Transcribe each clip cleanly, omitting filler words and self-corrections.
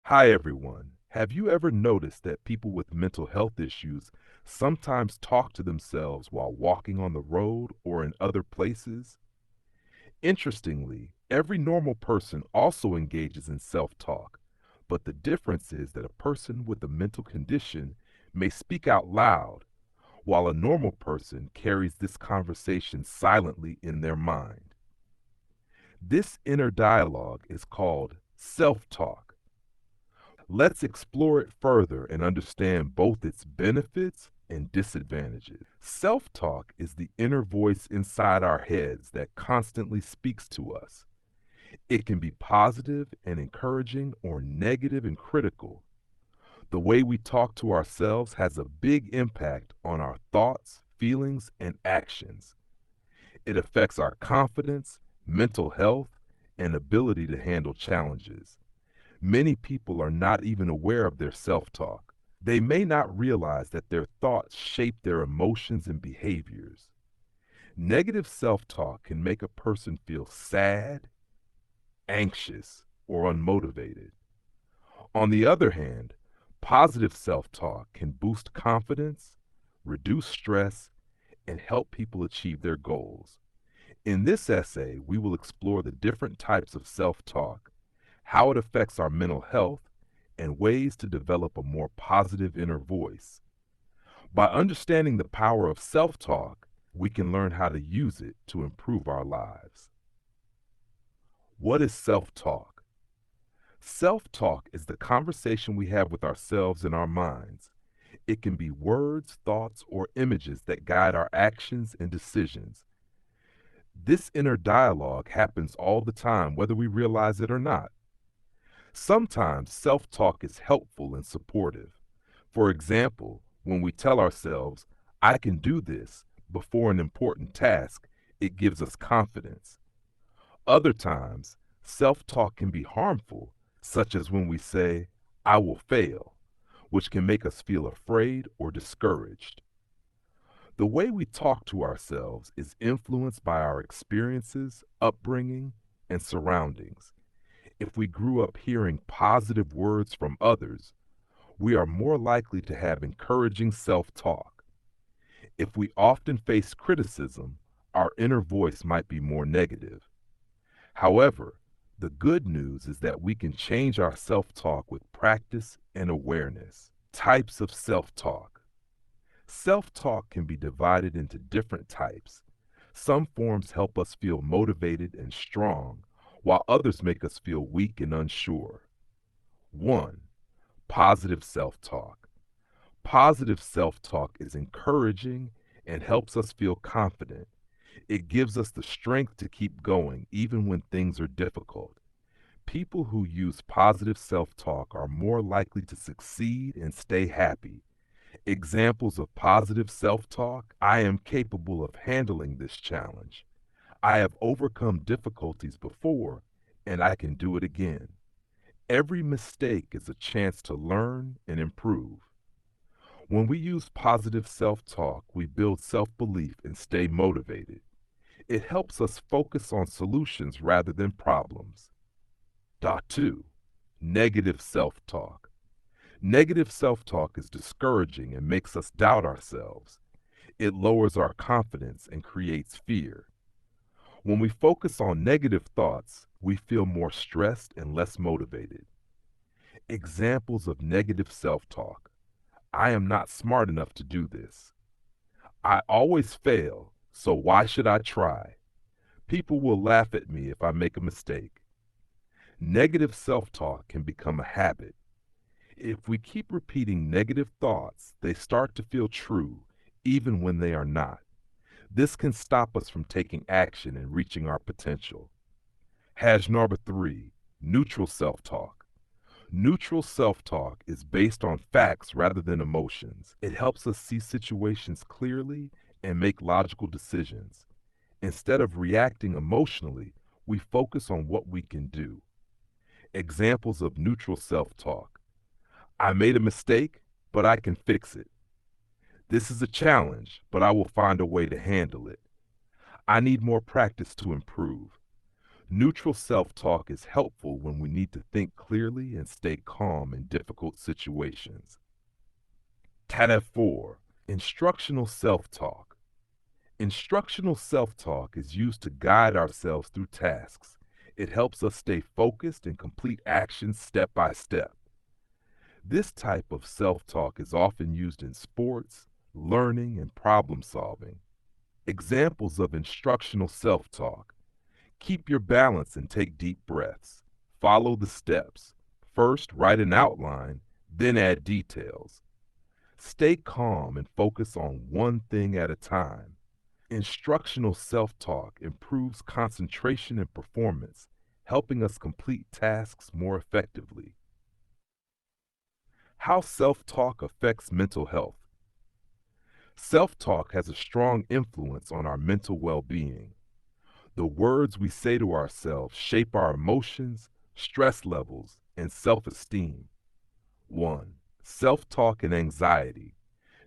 Hi, everyone. Have you ever noticed that people with mental health issues sometimes talk to themselves while walking on the road or in other places? Interestingly, every normal person also engages in self-talk, but the difference is that a person with a mental condition may speak out loud, while a normal person carries this conversation silently in their mind. This inner dialogue is called self-talk. Let's explore it further and understand both its benefits and disadvantages. Self talk is the inner voice inside our heads that constantly speaks to us. It can be positive and encouraging or negative and critical. The way we talk to ourselves has a big impact on our thoughts, feelings, and actions. It affects our confidence, mental health, and ability to handle challenges. Many people are not even aware of their self-talk. They may not realize that their thoughts shape their emotions and behaviors. Negative self-talk can make a person feel sad, anxious, or unmotivated. On the other hand, positive self-talk can boost confidence, reduce stress, and help people achieve their goals. In this essay, we will explore the different types of self-talk, how it affects our mental health, and ways to develop a more positive inner voice. By understanding the power of self-talk, we can learn how to use it to improve our lives. What is self-talk? Self-talk is the conversation we have with ourselves in our minds. It can be words, thoughts, or images that guide our actions and decisions. This inner dialogue happens all the time, whether we realize it or not. Sometimes self-talk is helpful and supportive. For example, when we tell ourselves, I can do this, before an important task, it gives us confidence. Other times, self-talk can be harmful, such as when we say, I will fail, which can make us feel afraid or discouraged. The way we talk to ourselves is influenced by our experiences, upbringing, and surroundings. If we grew up hearing positive words from others, we are more likely to have encouraging self-talk. If we often face criticism, our inner voice might be more negative. However, the good news is that we can change our self-talk with practice and awareness. Types of self-talk. Self-talk can be divided into different types. Some forms help us feel motivated and strong, while others make us feel weak and unsure. 1. Positive self-talk. Positive self-talk is encouraging and helps us feel confident. It gives us the strength to keep going even when things are difficult. People who use positive self-talk are more likely to succeed and stay happy. Examples of positive self-talk: I am capable of handling this challenge. I have overcome difficulties before, and I can do it again. Every mistake is a chance to learn and improve. When we use positive self-talk, we build self-belief and stay motivated. It helps us focus on solutions rather than problems. 2. Negative self-talk. Negative self-talk is discouraging and makes us doubt ourselves. It lowers our confidence and creates fear. When we focus on negative thoughts, we feel more stressed and less motivated. Examples of negative self-talk: I am not smart enough to do this. I always fail, so why should I try? People will laugh at me if I make a mistake. Negative self-talk can become a habit. If we keep repeating negative thoughts, they start to feel true, even when they are not. This can stop us from taking action and reaching our potential. Number 3, neutral self-talk. Neutral self-talk is based on facts rather than emotions. It helps us see situations clearly and make logical decisions. Instead of reacting emotionally, we focus on what we can do. Examples of neutral self-talk: I made a mistake, but I can fix it. This is a challenge, but I will find a way to handle it. I need more practice to improve. Neutral self-talk is helpful when we need to think clearly and stay calm in difficult situations. Tab 4. Instructional self-talk. Instructional self-talk is used to guide ourselves through tasks. It helps us stay focused and complete actions step by step. This type of self-talk is often used in sports, learning, and problem solving. Examples of instructional self-talk: keep your balance and take deep breaths. Follow the steps. First, write an outline, then add details. Stay calm and focus on one thing at a time. Instructional self-talk improves concentration and performance, helping us complete tasks more effectively. How self-talk affects mental health. Self-talk has a strong influence on our mental well-being. The words we say to ourselves shape our emotions, stress levels, and self-esteem. 1. Self-talk and anxiety.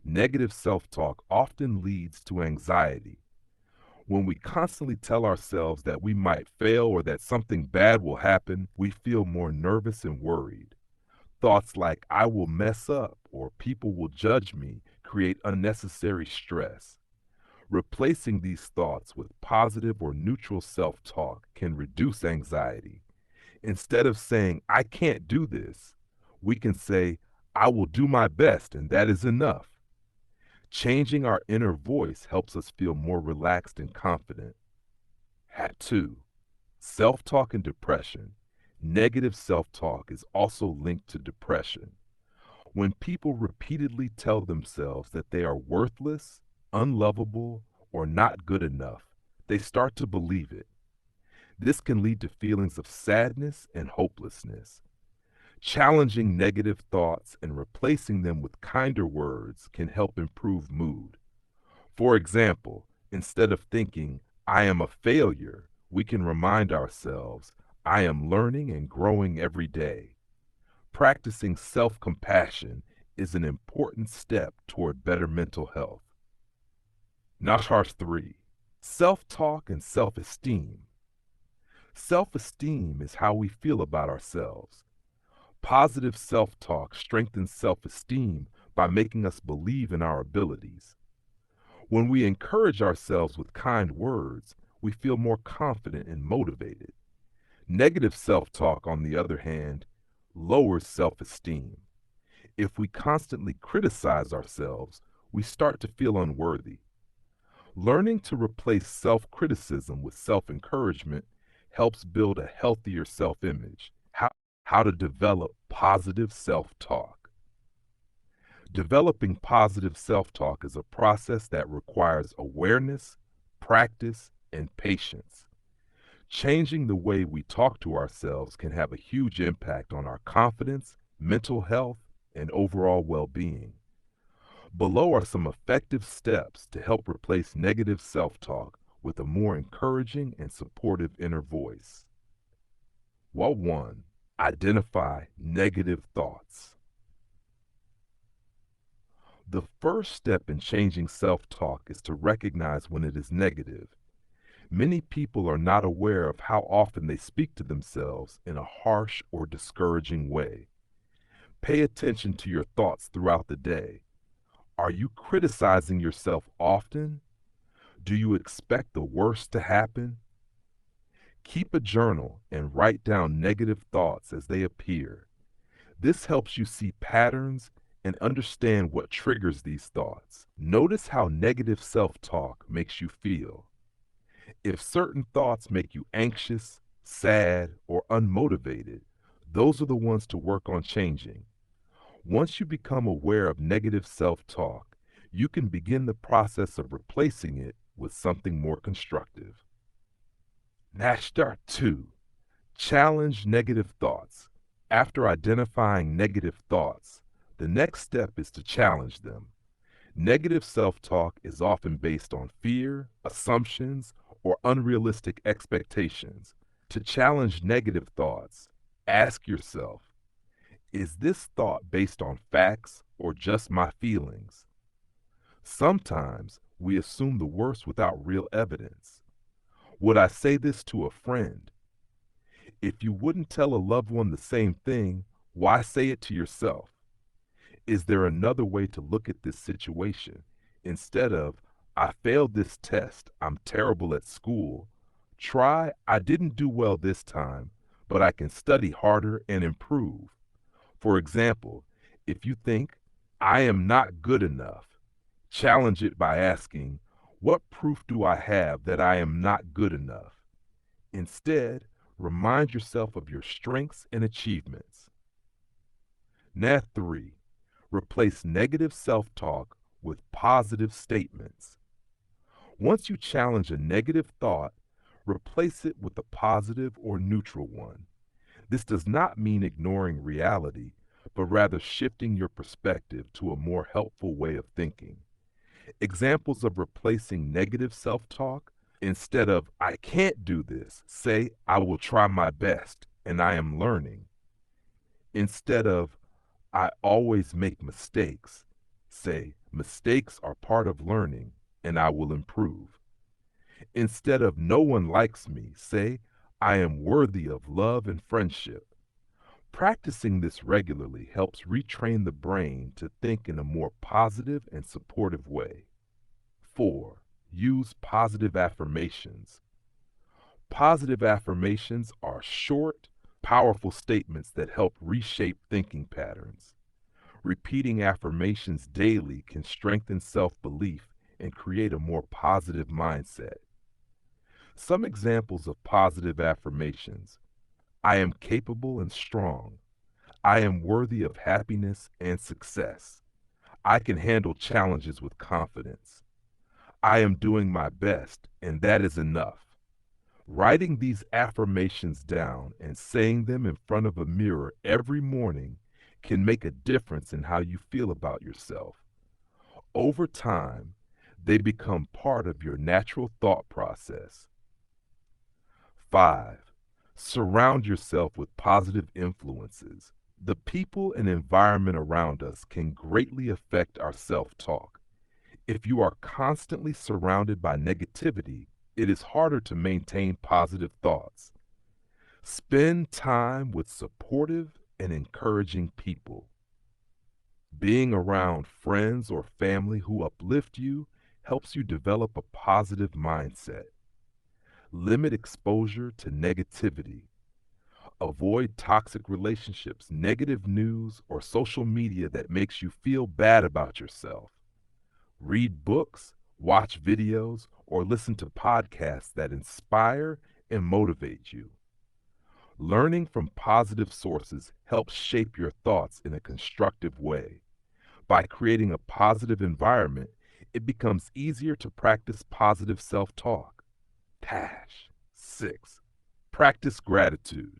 Negative self-talk often leads to anxiety. When we constantly tell ourselves that we might fail or that something bad will happen, we feel more nervous and worried. Thoughts like, I will mess up or people will judge me, create unnecessary stress. Replacing these thoughts with positive or neutral self-talk can reduce anxiety. Instead of saying, I can't do this, we can say, I will do my best and that is enough. Changing our inner voice helps us feel more relaxed and confident. Hat 2. Self-talk and depression. Negative self-talk is also linked to depression. When people repeatedly tell themselves that they are worthless, unlovable, or not good enough, they start to believe it. This can lead to feelings of sadness and hopelessness. Challenging negative thoughts and replacing them with kinder words can help improve mood. For example, instead of thinking, I am a failure, we can remind ourselves, I am learning and growing every day. Practicing self-compassion is an important step toward better mental health. Nashar 3. Self-talk and self-esteem. Self-esteem is how we feel about ourselves. Positive self-talk strengthens self-esteem by making us believe in our abilities. When we encourage ourselves with kind words, we feel more confident and motivated. Negative self-talk, on the other hand, lowers self-esteem. If we constantly criticize ourselves, we start to feel unworthy. Learning to replace self-criticism with self-encouragement helps build a healthier self-image. How to develop positive self-talk. Developing positive self-talk is a process that requires awareness, practice, and patience. Changing the way we talk to ourselves can have a huge impact on our confidence, mental health, and overall well-being. Below are some effective steps to help replace negative self-talk with a more encouraging and supportive inner voice. 1. Identify negative thoughts. The first step in changing self-talk is to recognize when it is negative. Many people are not aware of how often they speak to themselves in a harsh or discouraging way. Pay attention to your thoughts throughout the day. Are you criticizing yourself often? Do you expect the worst to happen? Keep a journal and write down negative thoughts as they appear. This helps you see patterns and understand what triggers these thoughts. Notice how negative self-talk makes you feel. If certain thoughts make you anxious, sad, or unmotivated, those are the ones to work on changing. Once you become aware of negative self-talk, you can begin the process of replacing it with something more constructive. Nashtar 2. Challenge negative thoughts. After identifying negative thoughts, the next step is to challenge them. Negative self-talk is often based on fear, assumptions, or unrealistic expectations. To challenge negative thoughts, ask yourself, is this thought based on facts or just my feelings? Sometimes we assume the worst without real evidence. Would I say this to a friend? If you wouldn't tell a loved one the same thing, why say it to yourself? Is there another way to look at this situation? Instead of, I failed this test, I'm terrible at school, try, I didn't do well this time, but I can study harder and improve. For example, if you think, I am not good enough, challenge it by asking, what proof do I have that I am not good enough? Instead, remind yourself of your strengths and achievements. Now, 3. Replace negative self-talk with positive statements. Once you challenge a negative thought, replace it with a positive or neutral one. This does not mean ignoring reality, but rather shifting your perspective to a more helpful way of thinking. Examples of replacing negative self-talk: instead of, I can't do this, say, I will try my best and I am learning. Instead of, I always make mistakes, say, mistakes are part of learning and I will improve. Instead of, no one likes me, say, I am worthy of love and friendship. Practicing this regularly helps retrain the brain to think in a more positive and supportive way. 4. Use positive affirmations. Positive affirmations are short, powerful statements that help reshape thinking patterns. Repeating affirmations daily can strengthen self-belief and create a more positive mindset. Some examples of positive affirmations: I am capable and strong. I am worthy of happiness and success. I can handle challenges with confidence. I am doing my best, and that is enough. Writing these affirmations down and saying them in front of a mirror every morning can make a difference in how you feel about yourself. Over time, they become part of your natural thought process. 5. Surround yourself with positive influences. The people and environment around us can greatly affect our self-talk. If you are constantly surrounded by negativity, it is harder to maintain positive thoughts. Spend time with supportive and encouraging people. Being around friends or family who uplift you helps you develop a positive mindset. Limit exposure to negativity. Avoid toxic relationships, negative news, or social media that makes you feel bad about yourself. Read books, watch videos, or listen to podcasts that inspire and motivate you. Learning from positive sources helps shape your thoughts in a constructive way. By creating a positive environment, it becomes easier to practice positive self-talk. 6. Practice gratitude.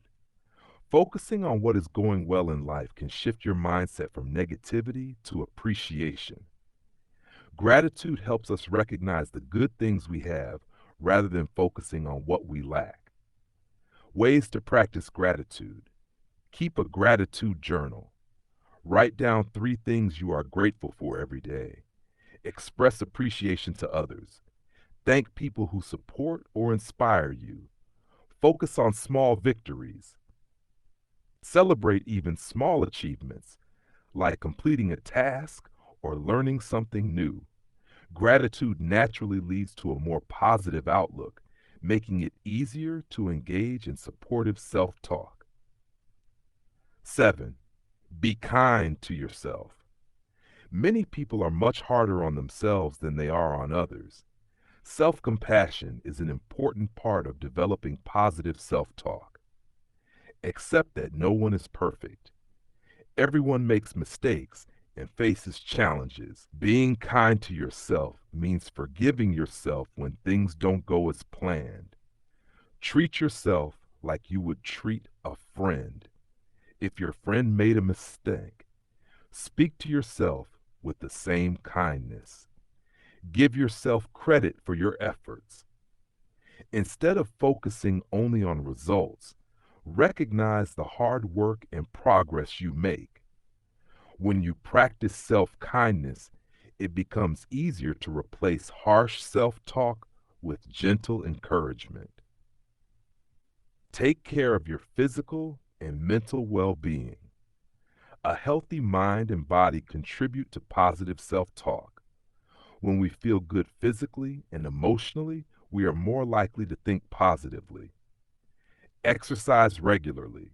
Focusing on what is going well in life can shift your mindset from negativity to appreciation. Gratitude helps us recognize the good things we have rather than focusing on what we lack. Ways to practice gratitude: keep a gratitude journal. Write down 3 things you are grateful for every day. Express appreciation to others. Thank people who support or inspire you. Focus on small victories. Celebrate even small achievements, like completing a task or learning something new. Gratitude naturally leads to a more positive outlook, making it easier to engage in supportive self-talk. 7. Be kind to yourself. Many people are much harder on themselves than they are on others. Self-compassion is an important part of developing positive self-talk. Accept that no one is perfect. Everyone makes mistakes and faces challenges. Being kind to yourself means forgiving yourself when things don't go as planned. Treat yourself like you would treat a friend. If your friend made a mistake, speak to yourself with the same kindness. Give yourself credit for your efforts. Instead of focusing only on results, recognize the hard work and progress you make. When you practice self-kindness, it becomes easier to replace harsh self-talk with gentle encouragement. Take care of your physical and mental well-being. A healthy mind and body contribute to positive self-talk. When we feel good physically and emotionally, we are more likely to think positively. Exercise regularly.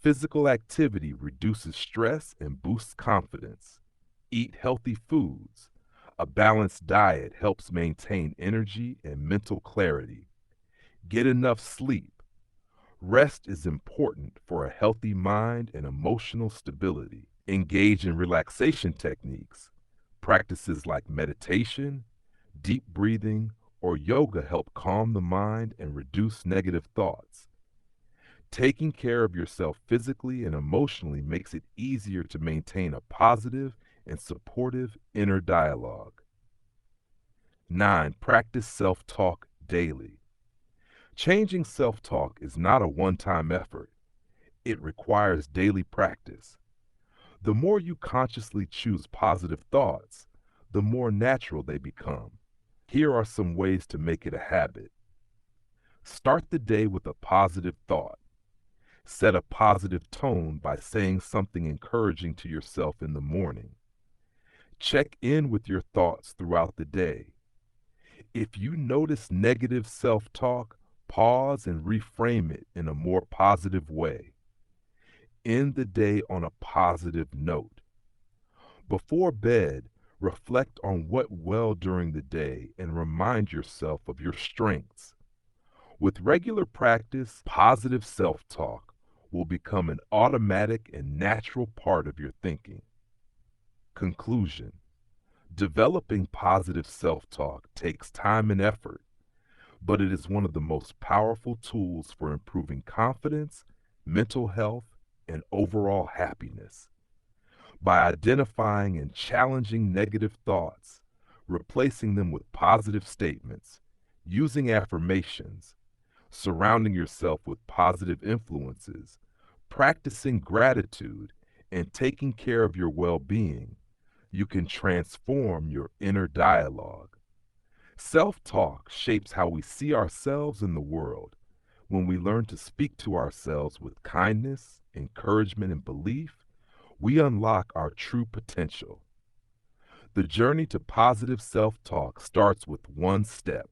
Physical activity reduces stress and boosts confidence. Eat healthy foods. A balanced diet helps maintain energy and mental clarity. Get enough sleep. Rest is important for a healthy mind and emotional stability. Engage in relaxation techniques. Practices like meditation, deep breathing, or yoga help calm the mind and reduce negative thoughts. Taking care of yourself physically and emotionally makes it easier to maintain a positive and supportive inner dialogue. 9. Practice self-talk daily. Changing self-talk is not a one-time effort. It requires daily practice. The more you consciously choose positive thoughts, the more natural they become. Here are some ways to make it a habit. Start the day with a positive thought. Set a positive tone by saying something encouraging to yourself in the morning. Check in with your thoughts throughout the day. If you notice negative self-talk, pause and reframe it in a more positive way. End the day on a positive note. Before bed, reflect on what went well during the day and remind yourself of your strengths. With regular practice, positive self-talk will become an automatic and natural part of your thinking. Conclusion: developing positive self-talk takes time and effort, but it is one of the most powerful tools for improving confidence, mental health, and overall happiness. By identifying and challenging negative thoughts, replacing them with positive statements, using affirmations, surrounding yourself with positive influences, practicing gratitude, and taking care of your well-being, you can transform your inner dialogue. Self-talk shapes how we see ourselves in the world. When we learn to speak to ourselves with kindness, encouragement, and belief, we unlock our true potential. The journey to positive self-talk starts with one step: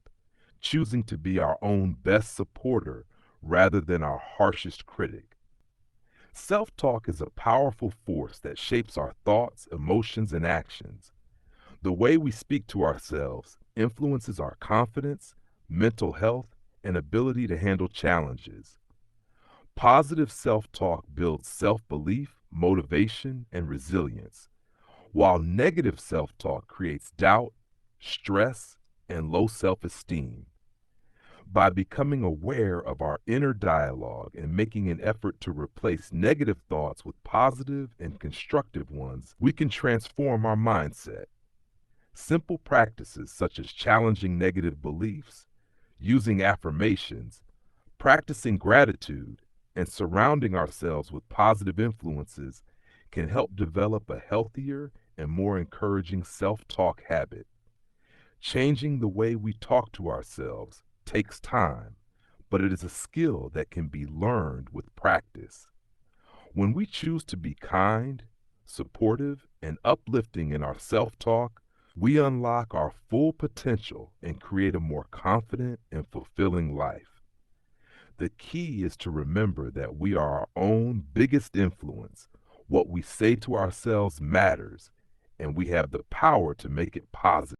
choosing to be our own best supporter rather than our harshest critic. Self-talk is a powerful force that shapes our thoughts, emotions, and actions. The way we speak to ourselves influences our confidence, mental health, and ability to handle challenges. Positive self-talk builds self-belief, motivation, and resilience, while negative self-talk creates doubt, stress, and low self-esteem. By becoming aware of our inner dialogue and making an effort to replace negative thoughts with positive and constructive ones, we can transform our mindset. Simple practices such as challenging negative beliefs, using affirmations, practicing gratitude, and surrounding ourselves with positive influences can help develop a healthier and more encouraging self-talk habit. Changing the way we talk to ourselves takes time, but it is a skill that can be learned with practice. When we choose to be kind, supportive, and uplifting in our self-talk, we unlock our full potential and create a more confident and fulfilling life. The key is to remember that we are our own biggest influence. What we say to ourselves matters, and we have the power to make it positive.